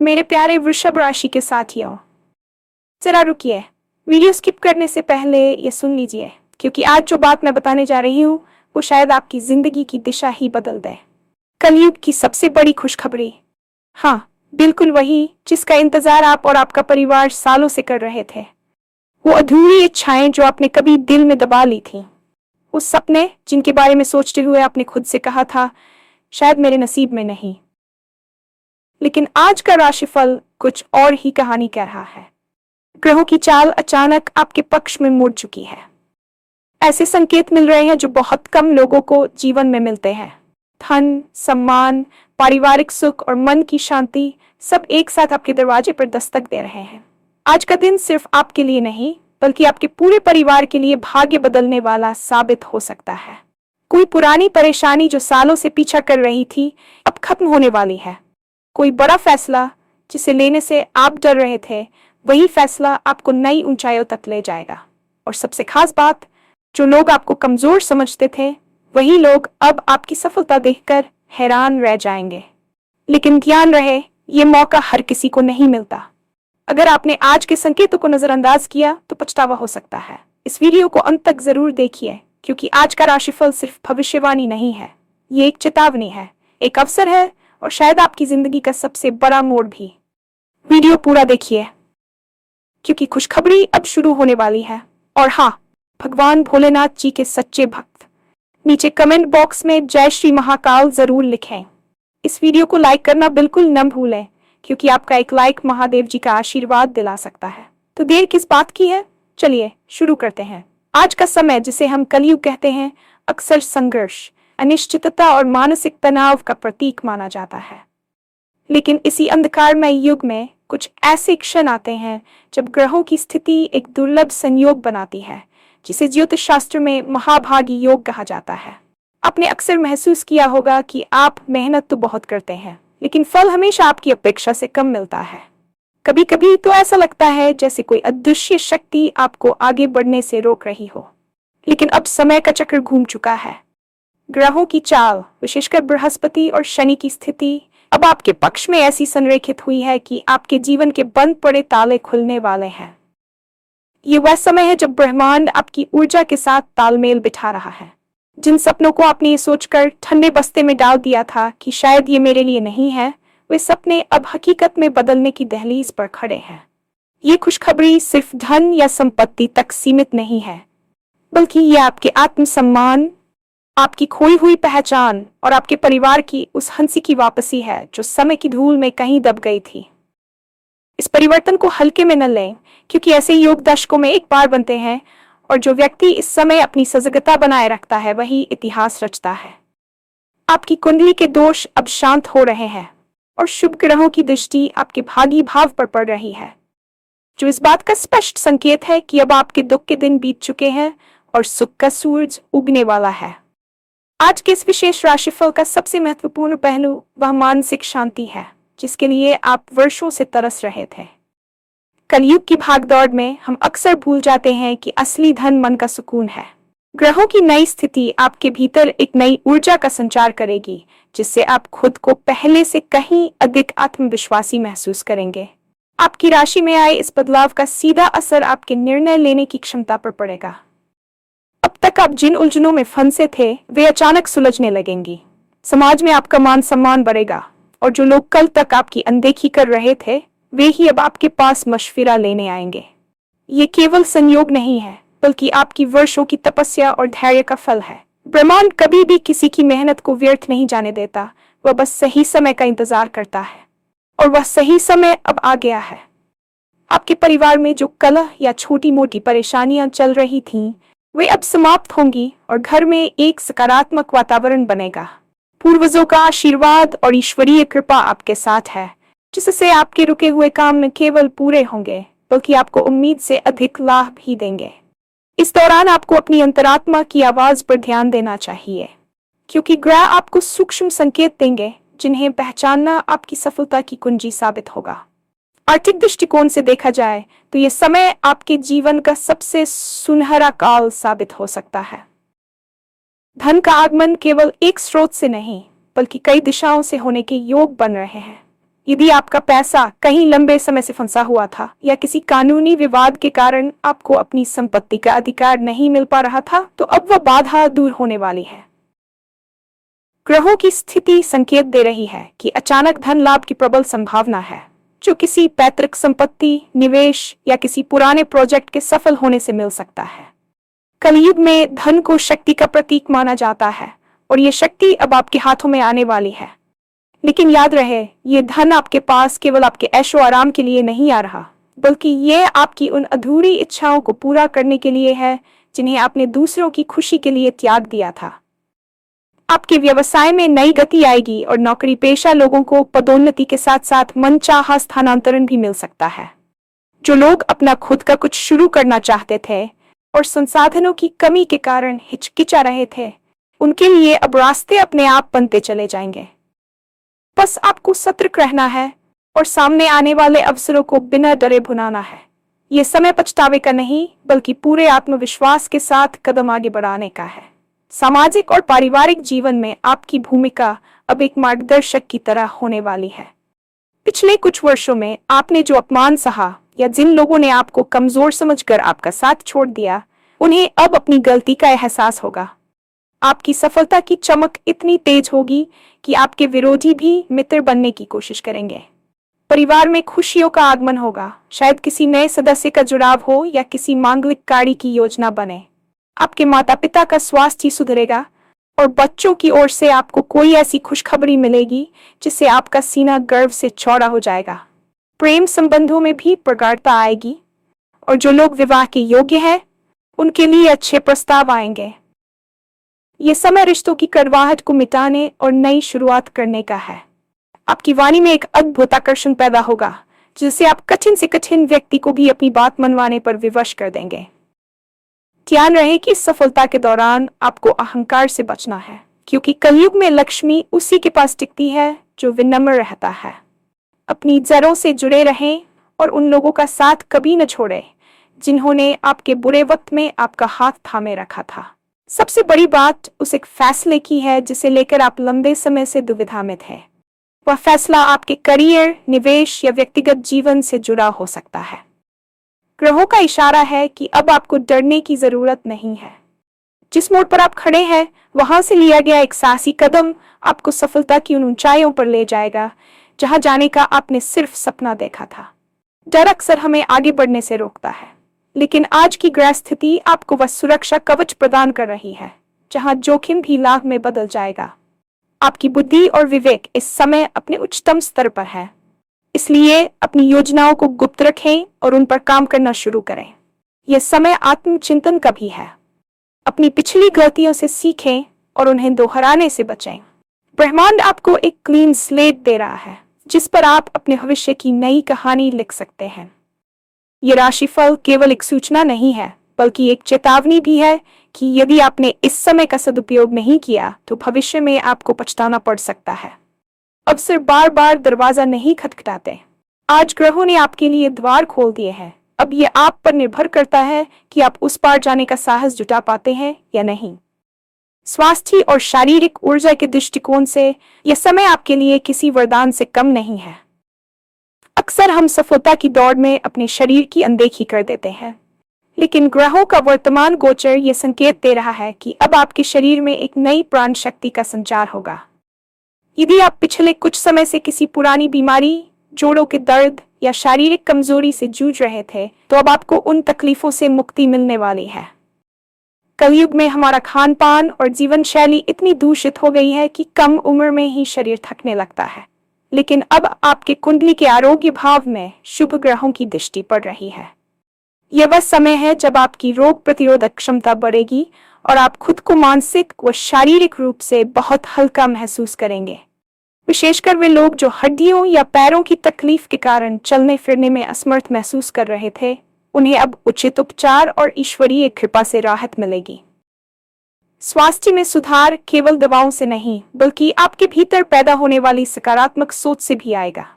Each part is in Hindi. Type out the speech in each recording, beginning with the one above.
मेरे प्यारे वृषभ राशि के साथियों, जरा रुकिए। वीडियो स्किप करने से पहले ये सुन लीजिए, क्योंकि आज जो बात मैं बताने जा रही हूँ वो शायद आपकी जिंदगी की दिशा ही बदल दे। कलयुग की सबसे बड़ी खुशखबरी, हाँ, बिल्कुल वही जिसका इंतजार आप और आपका परिवार सालों से कर रहे थे। वो अधूरी इच्छाएं जो आपने कभी दिल में दबा ली थी, वो सपने जिनके बारे में सोचते हुए आपने खुद से कहा था, शायद मेरे नसीब में नहीं। लेकिन आज का राशिफल कुछ और ही कहानी कह रहा है। ग्रहों की चाल अचानक आपके पक्ष में मुड़ चुकी है। ऐसे संकेत मिल रहे हैं जो बहुत कम लोगों को जीवन में मिलते हैं। धन, सम्मान, पारिवारिक सुख और मन की शांति सब एक साथ आपके दरवाजे पर दस्तक दे रहे हैं। आज का दिन सिर्फ आपके लिए नहीं, बल्कि आपके पूरे परिवार के लिए भाग्य बदलने वाला साबित हो सकता है। कोई पुरानी परेशानी जो सालों से पीछा कर रही थी, अब खत्म होने वाली है। कोई बड़ा फैसला जिसे लेने से आप डर रहे थे, वही फैसला आपको नई ऊंचाइयों तक ले जाएगा। और सबसे खास बात, जो लोग आपको कमजोर समझते थे, वही लोग अब आपकी सफलता देखकर हैरान रह जाएंगे। लेकिन ध्यान रहे, ये मौका हर किसी को नहीं मिलता। अगर आपने आज के संकेतों को नजरअंदाज किया तो पछतावा हो सकता है। इस वीडियो को अंत तक जरूर देखिए, क्योंकि आज का राशिफल सिर्फ भविष्यवाणी नहीं है, ये एक चेतावनी है, एक अवसर है, और शायद आपकी जिंदगी का सबसे बड़ा मोड़ भी। वीडियो पूरा देखिए, क्योंकि खुशखबरी अब शुरू होने वाली है। और हाँ, भगवान भोलेनाथ जी के सच्चे भक्त नीचे कमेंट बॉक्स में जय श्री महाकाल जरूर लिखें। इस वीडियो को लाइक करना बिल्कुल न भूलें, क्योंकि आपका एक लाइक महादेव जी का आशीर्वाद दिला सकता है। तो देर किस बात की है, चलिए शुरू करते हैं। आज का समय, जिसे हम कलयुग कहते हैं, अक्सर संघर्ष, अनिश्चितता और मानसिक तनाव का प्रतीक माना जाता है। लेकिन इसी अंधकारमय युग में कुछ ऐसे क्षण आते हैं जब ग्रहों की स्थिति एक दुर्लभ संयोग बनाती है, जिसे ज्योतिष शास्त्र में महाभागी योग कहा जाता है। आपने अक्सर महसूस किया होगा कि आप मेहनत तो बहुत करते हैं, लेकिन फल हमेशा आपकी अपेक्षा से कम मिलता है। कभी कभी तो ऐसा लगता है जैसे कोई अदृश्य शक्ति आपको आगे बढ़ने से रोक रही हो। लेकिन अब समय का चक्र घूम चुका है। ग्रहों की चाल, विशेषकर बृहस्पति और शनि की स्थिति, अब आपके पक्ष में ऐसी संरेखित हुई है कि आपके जीवन के बंद पड़े ताले खुलने वाले हैं। ये वह समय है जब ब्रह्मांड आपकी ऊर्जा के साथ तालमेल बिठा रहा है। जिन सपनों को आपने ये सोचकर ठंडे बस्ते में डाल दिया था कि शायद ये मेरे लिए नहीं है, वे सपने अब हकीकत में बदलने की दहलीज पर खड़े हैं। ये खुशखबरी सिर्फ धन या संपत्ति तक सीमित नहीं है, बल्कि ये आपके आत्मसम्मान, आपकी खोई हुई पहचान और आपके परिवार की उस हंसी की वापसी है जो समय की धूल में कहीं दब गई थी। इस परिवर्तन को हल्के में न लें, क्योंकि ऐसे योग दशकों में एक बार बनते हैं, और जो व्यक्ति इस समय अपनी सजगता बनाए रखता है, वही इतिहास रचता है। आपकी कुंडली के दोष अब शांत हो रहे हैं और शुभ ग्रहों की दृष्टि आपके भागी भाव पर पड़ रही है, जो इस बात का स्पष्ट संकेत है कि अब आपके दुख के दिन बीत चुके हैं और सुख का सूरज उगने वाला है। आज के इस विशेष राशिफल का सबसे महत्वपूर्ण पहलू वह मानसिक शांति है, जिसके लिए आप वर्षों से तरस रहे थे। कलयुग की भागदौड़ में हम अक्सर भूल जाते हैं कि असली धन मन का सुकून है। ग्रहों की नई स्थिति आपके भीतर एक नई ऊर्जा का संचार करेगी, जिससे आप खुद को पहले से कहीं अधिक आत्मविश्वासी महसूस करेंगे। आपकी राशि में आए इस बदलाव का सीधा असर आपके निर्णय लेने की क्षमता पर पड़ेगा। अब तक आप जिन उलझनों में फंसे थे, वे अचानक सुलझने लगेंगी। समाज में आपका मान सम्मान बढ़ेगा, और जो लोग कल तक आपकी अनदेखी कर रहे थे, वे ही अब आपके पास मशविरा लेने आएंगे। ये केवल संयोग नहीं है, बल्कि आपकी वर्षों की तपस्या और धैर्य का फल है। ब्रह्मांड कभी भी किसी की मेहनत को व्यर्थ नहीं जाने देता, वह बस सही समय का इंतजार करता है, और वह सही समय अब आ गया है। आपके परिवार में जो कलह या छोटी मोटी परेशानियां चल रही थीं, वे अब समाप्त होंगी और घर में एक सकारात्मक वातावरण बनेगा। पूर्वजों का आशीर्वाद और ईश्वरीय कृपा आपके साथ है, जिससे आपके रुके हुए काम न केवल पूरे होंगे, बल्कि आपको उम्मीद से अधिक लाभ भी देंगे। इस दौरान आपको अपनी अंतरात्मा की आवाज पर ध्यान देना चाहिए, क्योंकि ग्रह आपको सूक्ष्म संकेत देंगे जिन्हें पहचानना आपकी सफलता की कुंजी साबित होगा। आर्थिक दृष्टिकोण से देखा जाए तो यह समय आपके जीवन का सबसे सुनहरा काल साबित हो सकता है। धन का आगमन केवल एक स्रोत से नहीं, बल्कि कई दिशाओं से होने के योग बन रहे हैं। यदि आपका पैसा कहीं लंबे समय से फंसा हुआ था या किसी कानूनी विवाद के कारण आपको अपनी संपत्ति का अधिकार नहीं मिल पा रहा था, तो अब वह बाधा दूर होने वाली है। ग्रहों की स्थिति संकेत दे रही है कि अचानक धन लाभ की प्रबल संभावना है, जो किसी पैतृक संपत्ति, निवेश या किसी पुराने प्रोजेक्ट के सफल होने से मिल सकता है। कलयुग में धन को शक्ति का प्रतीक माना जाता है और ये शक्ति अब आपके हाथों में आने वाली है। लेकिन याद रहे, ये धन आपके पास केवल आपके ऐशो आराम के लिए नहीं आ रहा, बल्कि ये आपकी उन अधूरी इच्छाओं को पूरा करने के लिए है जिन्हें आपने दूसरों की खुशी के लिए त्याग दिया था। आपके व्यवसाय में नई गति आएगी और नौकरी पेशा लोगों को पदोन्नति के साथ साथ मनचाहा स्थानांतरण भी मिल सकता है। जो लोग अपना खुद का कुछ शुरू करना चाहते थे और संसाधनों की कमी के कारण हिचकिचा रहे थे, उनके लिए अब रास्ते अपने आप बनते चले जाएंगे। बस आपको सतर्क रहना है और सामने आने वाले अवसरों को बिना डरे भुनाना है। ये समय पछतावे का नहीं, बल्कि पूरे आत्मविश्वास के साथ कदम आगे बढ़ाने का है। सामाजिक और पारिवारिक जीवन में आपकी भूमिका अब एक मार्गदर्शक की तरह होने वाली है। पिछले कुछ वर्षों में आपने जो अपमान सहा या जिन लोगों ने आपको कमजोर समझकर आपका साथ छोड़ दिया, उन्हें अब अपनी गलती का एहसास होगा। आपकी सफलता की चमक इतनी तेज होगी कि आपके विरोधी भी मित्र बनने की कोशिश करेंगे। परिवार में खुशियों का आगमन होगा, शायद किसी नए सदस्य का जुड़ाव हो या किसी मांगलिक कार्य की योजना बने। आपके माता पिता का स्वास्थ्य सुधरेगा और बच्चों की ओर से आपको कोई ऐसी खुशखबरी मिलेगी जिससे आपका सीना गर्व से चौड़ा हो जाएगा। प्रेम संबंधों में भी प्रगाढ़ता आएगी और जो लोग विवाह के योग्य हैं, उनके लिए अच्छे प्रस्ताव आएंगे। ये समय रिश्तों की कड़वाहट को मिटाने और नई शुरुआत करने का है। आपकी वाणी में एक अद्भुत आकर्षण पैदा होगा, जिससे आप कठिन से कठिन व्यक्ति को भी अपनी बात मनवाने पर विवश कर देंगे। ध्यान रहे कि सफलता के दौरान आपको अहंकार से बचना है, क्योंकि कलयुग में लक्ष्मी उसी के पास टिकती है जो विनम्र रहता है। अपनी जड़ों से जुड़े रहें और उन लोगों का साथ कभी न छोड़ें जिन्होंने आपके बुरे वक्त में आपका हाथ थामे रखा था। सबसे बड़ी बात उस एक फैसले की है जिसे लेकर आप लंबे समय से दुविधा में थे। वह फैसला आपके करियर, निवेश या व्यक्तिगत जीवन से जुड़ा हो सकता है। ग्रहों का इशारा है कि अब आपको डरने की जरूरत नहीं है। जिस मोड़ पर आप खड़े हैं, वहां से लिया गया एक साहसी कदम आपको सफलता की उन ऊंचाइयों पर ले जाएगा जहां जाने का आपने सिर्फ सपना देखा था। डर अक्सर हमें आगे बढ़ने से रोकता है, लेकिन आज की ग्रह स्थिति आपको वह सुरक्षा कवच प्रदान कर रही है जहां जोखिम भी लाभ में बदल जाएगा। आपकी बुद्धि और विवेक इस समय अपने उच्चतम स्तर पर है, इसलिए अपनी योजनाओं को गुप्त रखें और उन पर काम करना शुरू करें। यह समय आत्मचिंतन का भी है। अपनी पिछली गलतियों से सीखें और उन्हें दोहराने से बचें। ब्रह्मांड आपको एक क्लीन स्लेट दे रहा है जिस पर आप अपने भविष्य की नई कहानी लिख सकते हैं। ये राशिफल केवल एक सूचना नहीं है, बल्कि एक चेतावनी भी है कि यदि आपने इस समय का सदुपयोग नहीं किया तो भविष्य में आपको पछताना पड़ सकता है। अवसर बार बार दरवाजा नहीं खटखटाते। आज ग्रहों ने आपके लिए द्वार खोल दिए हैं। अब ये आप पर निर्भर करता है कि आप उस पार जाने का साहस जुटा पाते हैं या नहीं। स्वास्थ्य और शारीरिक ऊर्जा के दृष्टिकोण से यह समय आपके लिए किसी वरदान से कम नहीं है। अक्सर हम सफलता की दौड़ में अपने शरीर की अनदेखी कर देते हैं, लेकिन ग्रहों का वर्तमान गोचर यह संकेत दे रहा है कि अब आपके शरीर में एक नई प्राण शक्ति का संचार होगा। यदि आप पिछले कुछ समय से किसी पुरानी बीमारी, जोड़ों के दर्द या शारीरिक कमजोरी से जूझ रहे थे, तो अब आपको उन तकलीफों से मुक्ति मिलने वाली है। कलयुग में हमारा खान पान और जीवन शैली इतनी दूषित हो गई है कि कम उम्र में ही शरीर थकने लगता है, लेकिन अब आपके कुंडली के आरोग्य भाव में शुभ ग्रहों की दृष्टि पड़ रही है। यह वह समय है जब आपकी रोग प्रतिरोधक क्षमता बढ़ेगी और आप खुद को मानसिक व शारीरिक रूप से बहुत हल्का महसूस करेंगे। विशेषकर वे लोग जो हड्डियों या पैरों की तकलीफ के कारण चलने फिरने में असमर्थ महसूस कर रहे थे, उन्हें अब उचित उपचार और ईश्वरीय कृपा से राहत मिलेगी। स्वास्थ्य में सुधार केवल दवाओं से नहीं, बल्कि आपके भीतर पैदा होने वाली सकारात्मक सोच से भी आएगा।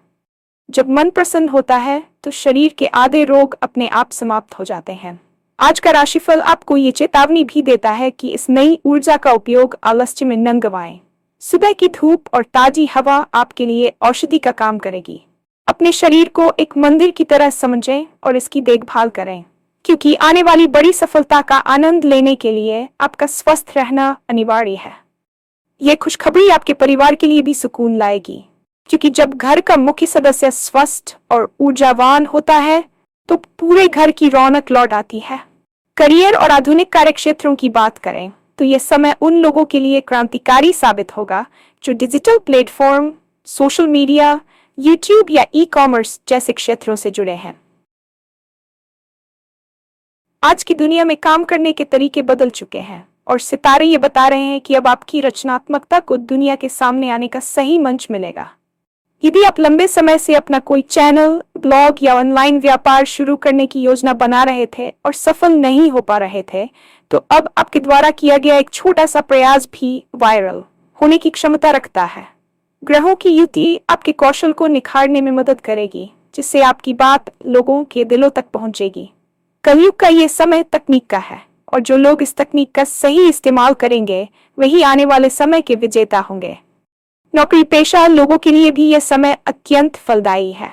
जब मन प्रसन्न होता है तो शरीर के आधे रोग अपने आप समाप्त हो जाते हैं। आज का राशिफल आपको ये चेतावनी भी देता है कि इस नई ऊर्जा का उपयोग आलस्य में न गवाएं। सुबह की धूप और ताजी हवा आपके लिए औषधि का काम करेगी। अपने शरीर को एक मंदिर की तरह समझें और इसकी देखभाल करें, क्योंकि आने वाली बड़ी सफलता का आनंद लेने के लिए आपका स्वस्थ रहना अनिवार्य है। यह खुशखबरी आपके परिवार के लिए भी सुकून लाएगी, क्योंकि जब घर का मुख्य सदस्य स्वस्थ और ऊर्जावान होता है तो पूरे घर की रौनक लौट आती है। करियर और आधुनिक कार्यक्षेत्रों की बात करें तो यह समय उन लोगों के लिए क्रांतिकारी साबित होगा जो digital platform, social media, YouTube या ई-कॉमर्स जैसे क्षेत्रों से जुड़े हैं। आज की दुनिया में काम करने के तरीके बदल चुके हैं और सितारे ये बता रहे हैं कि अब आपकी रचनात्मकता को दुनिया के सामने आने का सही मंच मिलेगा। यदि आप लंबे समय से अपना कोई चैनल, ब्लॉग या ऑनलाइन व्यापार शुरू करने की योजना बना रहे थे और सफल नहीं हो पा रहे थे, तो अब आपके द्वारा किया गया एक छोटा सा प्रयास भी वायरल होने की क्षमता रखता है। ग्रहों की युति आपके कौशल को निखारने में मदद करेगी, जिससे आपकी बात लोगों के दिलों तक पहुंचेगी। कलयुग का ये समय तकनीक का है और जो लोग इस तकनीक का सही इस्तेमाल करेंगे वही आने वाले समय के विजेता होंगे। नौकरी पेशा लोगों के लिए भी यह समय अत्यंत फलदायी है।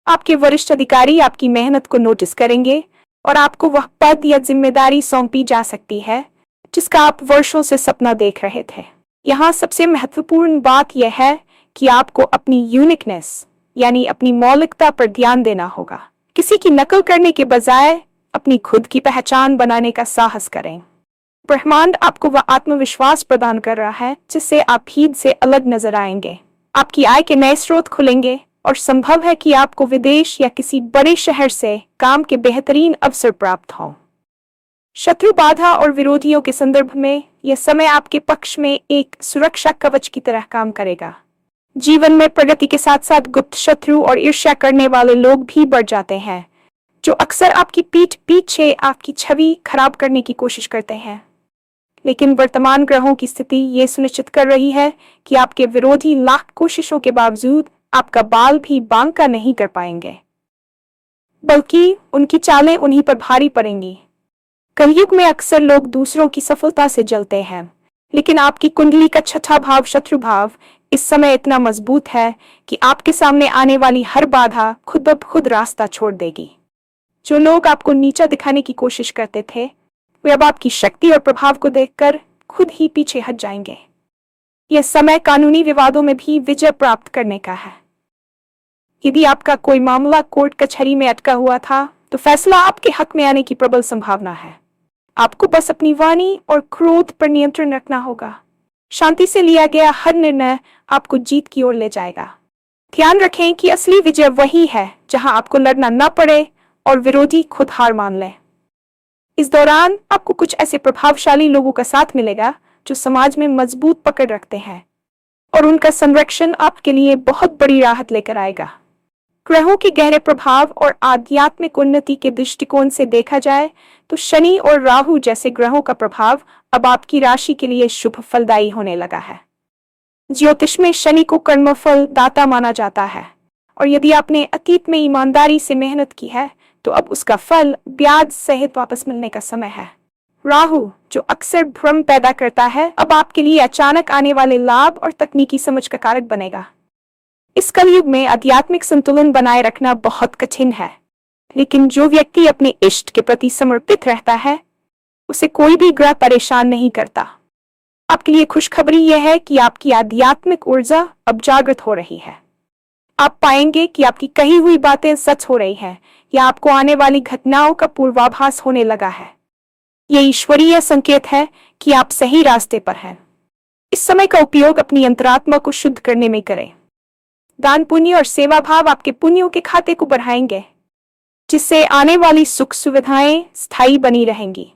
आपके वरिष्ठ अधिकारी आपकी मेहनत को नोटिस करेंगे और आपको वह पद या जिम्मेदारी सौंपी जा सकती है जिसका आप वर्षों से सपना देख रहे थे। यहाँ सबसे महत्वपूर्ण बात यह है कि आपको अपनी यूनिकनेस यानी अपनी मौलिकता पर ध्यान देना होगा। किसी की नकल करने के बजाय अपनी खुद की पहचान बनाने का साहस करें। ब्रह्मांड आपको वह आत्मविश्वास प्रदान कर रहा है जिससे आप भीड़ से अलग नजर आएंगे। आपकी आय के नए स्रोत खुलेंगे और संभव है कि आपको विदेश या किसी बड़े शहर से काम के बेहतरीन अवसर प्राप्त हों। शत्रु बाधा और विरोधियों के संदर्भ में यह समय आपके पक्ष में एक सुरक्षा कवच की तरह काम करेगा। जीवन में प्रगति के साथ साथ गुप्त शत्रु और ईर्ष्या करने वाले लोग भी बढ़ जाते हैं, जो अक्सर आपकी पीठ पीछे आपकी छवि खराब करने की कोशिश करते हैं। लेकिन वर्तमान ग्रहों की स्थिति ये सुनिश्चित कर रही है कि आपके विरोधी लाख कोशिशों के बावजूद आपका बाल भी बांका नहीं कर पाएंगे, बल्कि उनकी चालें उन्हीं पर भारी पड़ेंगी। कलयुग में अक्सर लोग दूसरों की सफलता से जलते हैं, लेकिन आपकी कुंडली का छठा भाव शत्रु भाव इस समय इतना मजबूत है कि आपके सामने आने वाली हर बाधा खुद ब खुद रास्ता छोड़ देगी। जो लोग आपको नीचा दिखाने की कोशिश करते थे वे अब आपकी शक्ति और प्रभाव को देखकर खुद ही पीछे हट जाएंगे। यह समय कानूनी विवादों में भी विजय प्राप्त करने का है। यदि आपका कोई मामला कोर्ट कचहरी में अटका हुआ था तो फैसला आपके हक में आने की प्रबल संभावना है। आपको बस अपनी वाणी और क्रोध पर नियंत्रण रखना होगा। शांति से लिया गया हर निर्णय आपको जीत की ओर ले जाएगा। ध्यान रखें कि असली विजय वही है जहां आपको लड़ना न पड़े और विरोधी खुद हार मान ले। इस दौरान आपको कुछ ऐसे प्रभावशाली लोगों का साथ मिलेगा जो समाज में मजबूत पकड़ रखते हैं और उनका संरक्षण आपके लिए बहुत बड़ी राहत लेकर आएगा। ग्रहों के गहरे प्रभाव और आध्यात्मिक उन्नति के दृष्टिकोण से देखा जाए तो शनि और राहु जैसे ग्रहों का प्रभाव अब आपकी राशि के लिए शुभ फलदायी होने लगा है। ज्योतिष में शनि को कर्मफल दाता माना जाता है और यदि आपने अतीत में ईमानदारी से मेहनत की है तो अब उसका फल ब्याज सहित वापस मिलने का समय है। राहु जो अक्सर भ्रम पैदा करता है अब आपके लिए अचानक आने वाले लाभ और तकनीकी समझ का कारक बनेगा। इस कलयुग में आध्यात्मिक संतुलन बनाए रखना बहुत कठिन है, लेकिन जो व्यक्ति अपने इष्ट के प्रति समर्पित रहता है उसे कोई भी ग्रह परेशान नहीं करता। आपके लिए खुशखबरी यह है कि आपकी आध्यात्मिक ऊर्जा अब जागृत हो रही है। आप पाएंगे कि आपकी कही हुई बातें सच हो रही हैं या आपको आने वाली घटनाओं का पूर्वाभास होने लगा है। यह ईश्वरीय संकेत है कि आप सही रास्ते पर हैं। इस समय का उपयोग अपनी अंतरात्मा को शुद्ध करने में करें। दान पुण्य और सेवा भाव आपके पुण्यों के खाते को बढ़ाएंगे, जिससे आने वाली सुख सुविधाएं स्थायी बनी रहेंगी।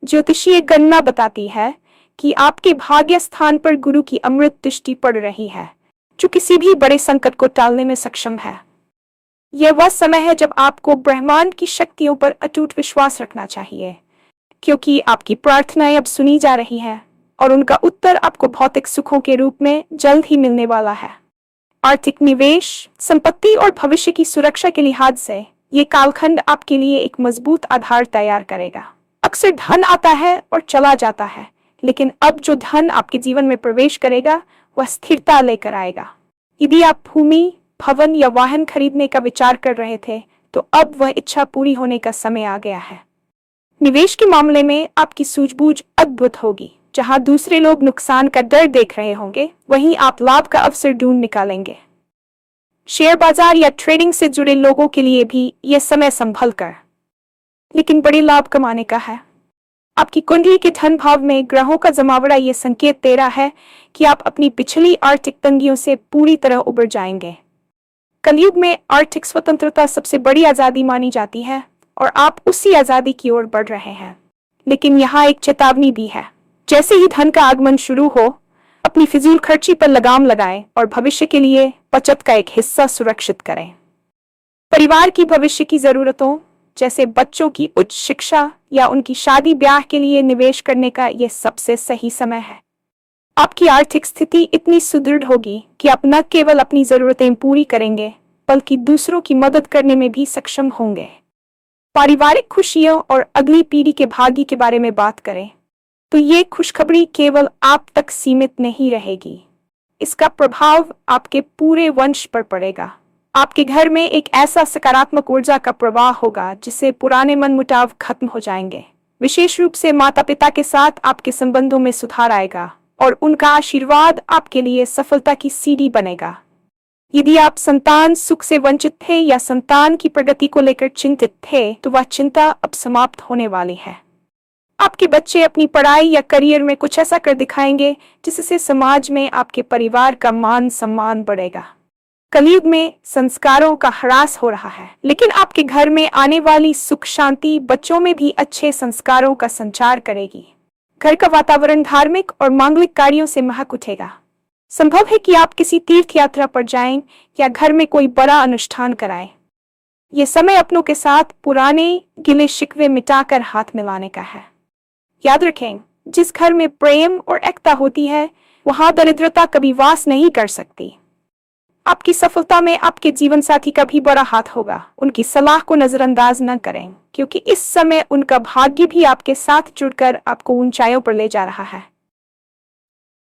ज्योतिषीय गणना बताती है कि आपके भाग्य स्थान पर गुरु की अमृत दृष्टि पड़ रही है, जो किसी भी बड़े संकट को टालने में सक्षम है। यह वह समय है जब आपको ब्रह्मांड की शक्तियों पर अटूट विश्वास रखना चाहिए, क्योंकि आपकी प्रार्थनाएं अब सुनी जा रही हैं और उनका उत्तर आपको भौतिक सुखों के रूप में जल्द ही मिलने वाला है। आर्थिक निवेश, संपत्ति और भविष्य की सुरक्षा के लिहाज से ये कालखंड आपके लिए एक मजबूत आधार तैयार करेगा। अक्सर धन आता है और चला जाता है, लेकिन अब जो धन आपके जीवन में प्रवेश करेगा वह स्थिरता लेकर आएगा। यदि आप भूमि, भवन या वाहन खरीदने का विचार कर रहे थे, तो अब वह इच्छा पूरी होने का समय आ गया है। निवेश के मामले में आपकी सूझबूझ अद्भुत होगी। जहां दूसरे लोग नुकसान का डर देख रहे होंगे, वहीं आप लाभ का अवसर ढूंढ निकालेंगे। शेयर बाजार या ट्रेडिंग से जुड़े लोगों के लिए भी यह समय संभल कर, लेकिन बड़े लाभ कमाने का है। आपकी कुंडली के धन भाव में ग्रहों का जमावड़ा यह संकेत दे रहा है कि आप अपनी पिछली आर्थिक तंगियों से पूरी तरह उबर जाएंगे। कलयुग में आर्थिक स्वतंत्रता सबसे बड़ी आजादी मानी जाती है और आप उसी आजादी की ओर बढ़ रहे हैं। लेकिन यहाँ एक चेतावनी भी है। जैसे ही धन का आगमन शुरू हो, अपनी फिजूल खर्ची पर लगाम लगाएं और भविष्य के लिए बचत का एक हिस्सा सुरक्षित करें। परिवार की भविष्य की जरूरतों जैसे बच्चों की उच्च शिक्षा या उनकी शादी ब्याह के लिए निवेश करने का यह सबसे सही समय है। आपकी आर्थिक स्थिति इतनी सुदृढ़ होगी कि आप न केवल अपनी जरूरतें पूरी करेंगे, बल्कि दूसरों की मदद करने में भी सक्षम होंगे। पारिवारिक खुशियों और अगली पीढ़ी के भाग्य के बारे में बात करें तो ये खुशखबरी केवल आप तक सीमित नहीं रहेगी। इसका प्रभाव आपके पूरे वंश पर पड़ेगा। आपके घर में एक ऐसा सकारात्मक ऊर्जा का प्रवाह होगा जिससे पुराने मनमुटाव खत्म हो जाएंगे। विशेष रूप से माता पिता के साथ आपके संबंधों में सुधार आएगा और उनका आशीर्वाद आपके लिए सफलता की सीढ़ी बनेगा। यदि आप संतान सुख से वंचित थे या संतान की प्रगति को लेकर चिंतित थे, तो वह चिंता अब समाप्त होने वाली है। आपके बच्चे अपनी पढ़ाई या करियर में कुछ ऐसा कर दिखाएंगे जिससे समाज में आपके परिवार का मान सम्मान बढ़ेगा। कलयुग में संस्कारों का ह्रास हो रहा है, लेकिन आपके घर में आने वाली सुख शांति बच्चों में भी अच्छे संस्कारों का संचार करेगी। घर का वातावरण धार्मिक और मांगलिक कार्यों से महक उठेगा। संभव है कि आप किसी तीर्थ यात्रा पर जाएं या घर में कोई बड़ा अनुष्ठान कराएं। यह समय अपनों के साथ पुराने गिले शिकवे मिटाकर हाथ मिलाने का है। याद रखें, जिस घर में प्रेम और एकता होती है, वहां दरिद्रता कभी वास नहीं कर सकती। आपकी सफलता में आपके जीवन साथी का भी बड़ा हाथ होगा। उनकी सलाह को नजरअंदाज न करें, क्योंकि इस समय उनका भाग्य भी आपके साथ जुड़कर आपको ऊंचाइयों पर ले जा रहा है।